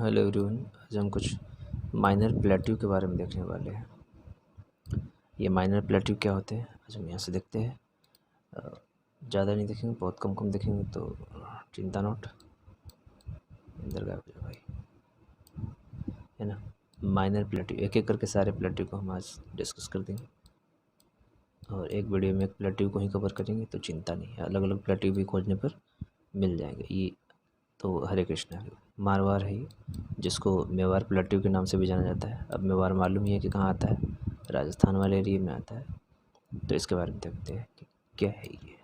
Hello everyone, आज हम कुछ माइनर प्लेट्यू के बारे में देखने वाले हैं। ये माइनर प्लेट्यू क्या होते हैं आज हम यहाँ से देखते हैं। ज़्यादा नहीं देखेंगे, बहुत कम कम देखेंगे, तो चिंता नोट अंदर गायब हो जाए भाई, है ना। माइनर प्लेट्यू एक एक करके सारे प्लेट्यू को हम आज डिस्कस कर देंगे और एक वीडियो में एक प्लेट्यू को ही कवर करेंगे, तो चिंता नहीं है, अलग अलग प्लेट्यू भी खोजने पर मिल जाएंगे। ये तो हरे कृष्णा है, मारवाड़ है ये, जिसको मेवाड़ प्लेट्यू के नाम से भी जाना जाता है। अब मेवाड़ मालूम ही है कि कहाँ आता है, राजस्थान वाले एरिया में आता है। तो इसके बारे में देखते हैं कि क्या है ये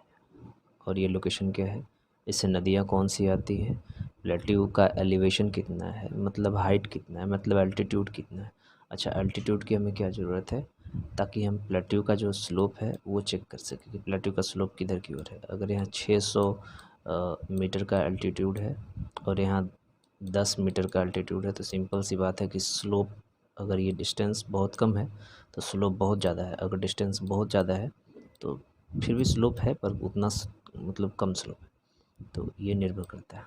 और ये लोकेशन क्या है, इससे नदियाँ कौन सी आती है, प्लेट्यू का एलिवेशन कितना है, मतलब हाइट कितना है, मतलब एल्टीट्यूड कितना है। अच्छा, एल्टीट्यूड की हमें क्या ज़रूरत है, ताकि हम प्लेट्यू का जो स्लोप है वो चेक कर सकें कि प्लेट्यू का स्लोप किधर की ओर है। अगर यहाँ 600 मीटर का एल्टीट्यूड है और यहाँ 10 मीटर का एल्टीट्यूड है, तो सिंपल सी बात है कि स्लोप, अगर ये डिस्टेंस बहुत कम है तो स्लोप बहुत ज़्यादा है, अगर डिस्टेंस बहुत ज़्यादा है तो फिर भी स्लोप है पर उतना मतलब कम स्लोप है। तो ये निर्भर करता है।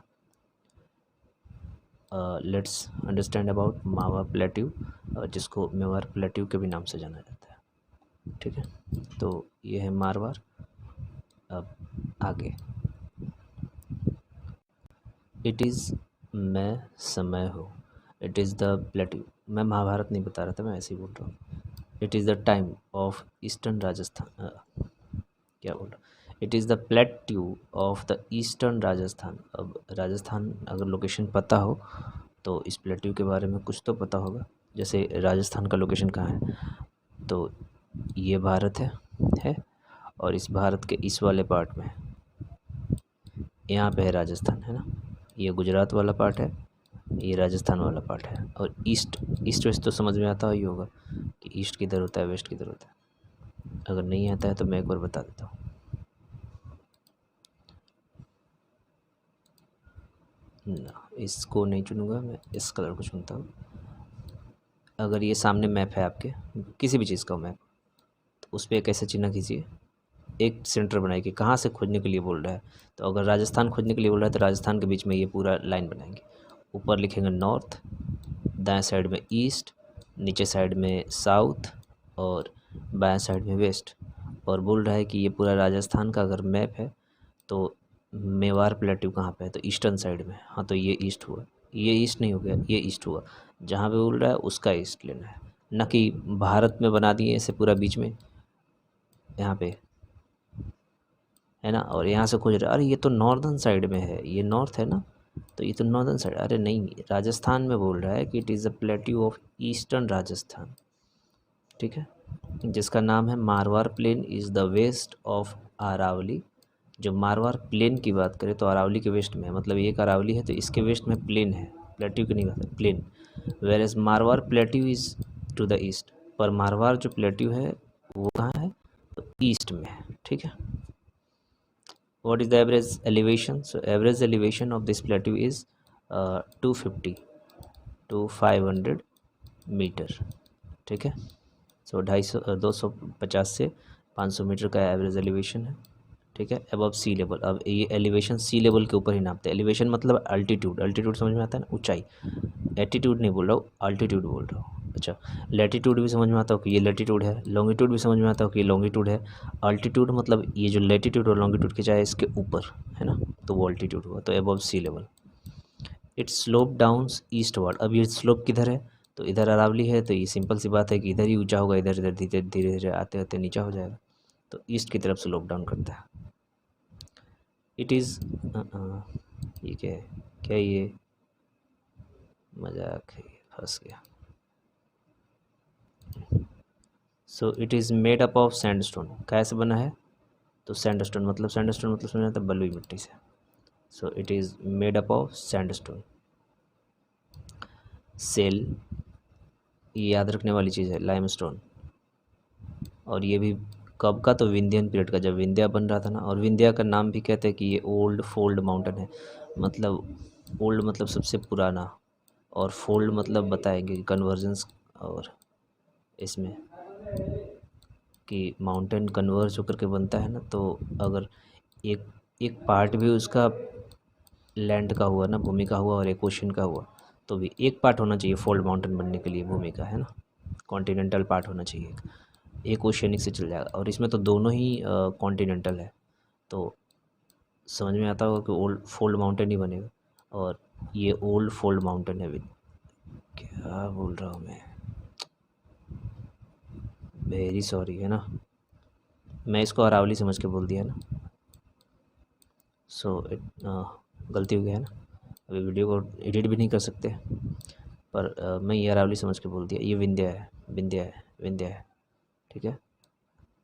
लेट्स अंडरस्टैंड अबाउट मावा प्लेट्यू, जिसको मेवाड़ प्लेट्यू के भी नाम से जाना जाता है। ठीक है, तो ये है मारवाड़। अब आगे, इट इज़, मैं समय हो, इट इज़ द प्लेट्यू, मैं महाभारत नहीं बता रहा था, मैं ऐसे ही बोल रहा हूँ। It is the time of eastern Rajasthan, क्या बोल रहा, it is the plateau of the eastern Rajasthan. अब राजस्थान अगर लोकेशन पता हो तो इस प्लेट्यू के बारे में कुछ तो पता होगा। जैसे राजस्थान का लोकेशन कहाँ है, तो ये भारत है और इस भारत के इस वाले पार्ट में यहाँ पे है राजस्थान, है ना। ये गुजरात वाला पार्ट है, ये राजस्थान वाला पार्ट है। और ईस्ट वेस्ट तो समझ में आता ही होगा कि ईस्ट किधर होता है, वेस्ट किधर होता है। अगर नहीं आता है तो मैं एक बार बता देता हूँ ना, इसको नहीं चुनूँगा मैं, इस कलर को चुनता हूँ। अगर ये सामने मैप है आपके, किसी भी चीज़ का मैप, तो उस पर एक ऐसा चिन्ह खींचिए, एक सेंटर बनाइए कि कहाँ से खोजने के लिए बोल रहा है। तो अगर राजस्थान खोजने के लिए बोल रहा है तो राजस्थान के बीच में ये पूरा लाइन बनाएंगे। ऊपर लिखेंगे नॉर्थ, दाएं साइड में ईस्ट, नीचे साइड में साउथ और बाएं साइड में वेस्ट। और बोल रहा है कि ये पूरा राजस्थान का अगर मैप है तो मेवाड़ प्लेट्यू कहाँ पे है, तो ईस्टर्न साइड में। हाँ, तो ये ईस्ट हुआ, ये ईस्ट नहीं हो गया, ये ईस्ट हुआ। जहाँ पे बोल रहा है उसका ईस्ट लेना है, न कि भारत में बना दिए इसे पूरा बीच में यहाँ पे, है ना। और यहाँ से खोज रहे, अरे ये तो नॉर्दर्न साइड में है, ये नॉर्थ है ना, तो ये तो नॉर्दर्न साइड। अरे नहीं, राजस्थान में बोल रहा है कि it is a plateau of eastern Rajasthan. ठीक है, जिसका नाम है Marwar plain is the west of Aravalli. जो मारवाड़ प्लेन की बात करें तो अरावली के वेस्ट में है, मतलब एक अरावली है तो इसके वेस्ट में प्लेन है, प्लेट्यू की नहीं बात है, plain. Whereas Marwar plateau is to the east, पर मारवाड़ जो प्लेट्यू है वो कहाँ है, तो ईस्ट में है। ठीक है, what is the average elevation, so average elevation of this plateau is 250 to 500 metre. ठीक है, सो 250 से 500 मीटर का एवरेज एलिवेशन है। ठीक है, अबव सी लेवल। अब ये एलिवेशन सी लेवल के ऊपर ही नापते हैं। एलिवेशन मतलब अल्टीट्यूड, अल्टीट्यूड समझ में आता है ना, ऊंचाई। एटीट्यूड नहीं बोल रहा हूँ, अल्टीट्यूड बोल रहा हूँ। अच्छा, लैटीट्यूड भी समझ में आता हो कि ये लैटीट्यूड है, लॉन्गिट्यूड भी समझ में आता हो कि ये लॉन्गिट्यूड है। अल्टीट्यूड मतलब ये जो लैटीट्यूड और लॉन्गिट्यूड के चाहे इसके ऊपर, है ना, तो वो अल्टीट्यूड हुआ, तो above sea level. It's slope downs eastward. अब ये स्लोप किधर है, तो इधर अरावली है, तो ये सिंपल सी बात है कि इधर ही ऊंचा होगा, इधर इधर धीरे धीरे धीरे आते आते नीचा हो जाएगा, तो ईस्ट की तरफ स्लोप डाउन करता है। इट इज़, ये क्या है, क्या ये मजाक है, फंस गया। सो it is made up of sandstone. कैसे बना है, तो सैंडस्टोन मतलब समझ आता है बलुई मिट्टी से। So it is made up of sandstone. सेल, ये याद रखने वाली चीज़ है, लाइमस्टोन। और ये भी कब का, तो विंध्यन पीरियड का, जब विंध्या बन रहा था ना। और विंध्या का नाम भी कहते हैं कि ये ओल्ड फोल्ड माउंटेन है, मतलब ओल्ड मतलब सबसे पुराना, और फोल्ड मतलब बताएंगे कन्वर्जेंस, और इसमें कि माउंटेन कन्वर्ज होकर के बनता है ना। तो अगर एक पार्ट भी उसका लैंड का हुआ ना, भूमि का हुआ, और एक ओशन का हुआ, तो भी एक पार्ट होना चाहिए फोल्ड माउंटेन बनने के लिए भूमि का, है ना, कॉन्टिनेंटल पार्ट होना चाहिए, एक ओशियनिक से चल जाएगा। और इसमें तो दोनों ही कॉन्टिनेंटल है, तो समझ में आता होगा कि ओल्ड फोल्ड माउंटेन ही बनेगा। और ये ओल्ड फोल्ड माउंटेन है। क्या बोल रहा हूँ मैं, वेरी सॉरी, है ना, मैं इसको अरावली समझ के बोल दिया ना, सो गलती हो गया है ना। अभी वीडियो को एडिट भी नहीं कर सकते, पर मैं ये अरावली समझ के बोल दिया। ये विंध्या है, विंध्या है, विंध्या है, ठीक है।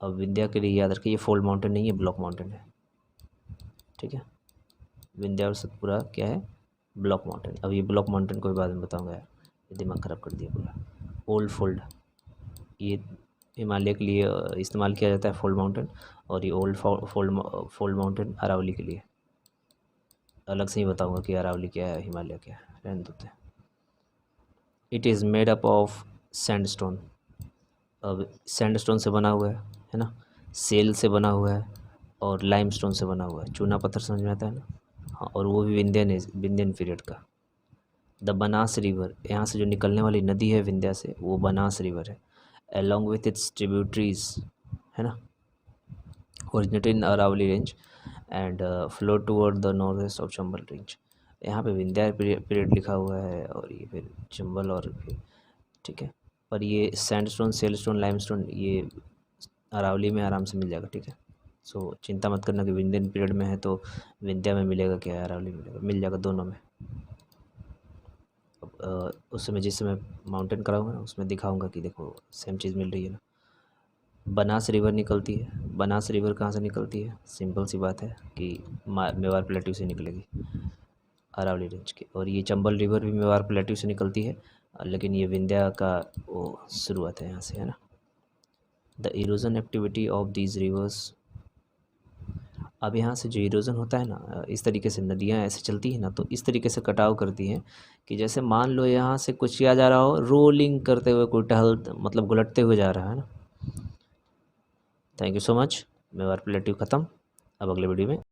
अब विंध्या के लिए याद रखिए, ये फोल्ड माउंटेन नहीं है, ब्लॉक माउंटेन है, ठीक है। विंध्या और सतपुरा क्या है, ब्लॉक माउंटेन। अब ये ब्लॉक माउंटेन को भी बाद में बताऊंगा यार, ये दिमाग ख़राब कर दिया पूरा। ओल्ड फोल्ड, ये हिमालय के लिए इस्तेमाल किया जाता है फोल्ड माउंटेन, और ये ओल्ड फोल्ड माउंटेन अरावली के लिए। अलग से ही बताऊंगा कि अरावली क्या है, हिमालय क्या है, रहने देते हैं। It is made up of sandstone. अब सैंडस्टोन से बना हुआ है ना, सेल से बना हुआ है, और लाइमस्टोन से बना हुआ है। चूना पत्थर समझ में आता है ना, हाँ, और वो भी विंध्यन पीरियड का। द बनास रिवर, यहाँ से जो निकलने वाली नदी है विंध्या से, वो बनास रिवर है, along with its tributaries, है ना, originated in Aravalli range and flow toward the northwest of Chambal range. यहाँ पे विंध्या पीरियड लिखा हुआ है, और ये फिर चंबल, और फिर ठीक है। पर ये सैंडस्टोन, सेलस्टोन, लाइमस्टोन ये अरावली में आराम से मिल जाएगा, ठीक है। सो चिंता मत करना कि विंध्यन पीरियड में है तो विंध्या में मिलेगा क्या, अरावली मिलेगा, मिल जाएगा दोनों में। उस समय जिस समय माउंटेन कराऊंगा ना, उसमें दिखाऊंगा कि देखो सेम चीज़ मिल रही है ना। बनास रिवर निकलती है। बनास रिवर कहाँ से निकलती है, सिंपल सी बात है कि मेवाड़ प्लेट्यू से निकलेगी, अरावली रेंज के। और ये चंबल रिवर भी मेवाड़ प्लेट्यू से निकलती है, लेकिन ये विंध्या का वो शुरुआत है यहाँ से, है ना। The erosion activity of these rivers. अब यहाँ से जो इरोजन होता है ना, इस तरीके से नदियाँ ऐसे चलती हैं ना, तो इस तरीके से कटाव करती हैं कि जैसे मान लो यहाँ से कुछ किया जा रहा हो, रोलिंग करते हुए कोई मतलब घुलटते हुए जा रहा है ना। Thank you so much. Mewar plateau ख़त्म। अब अगले वीडियो में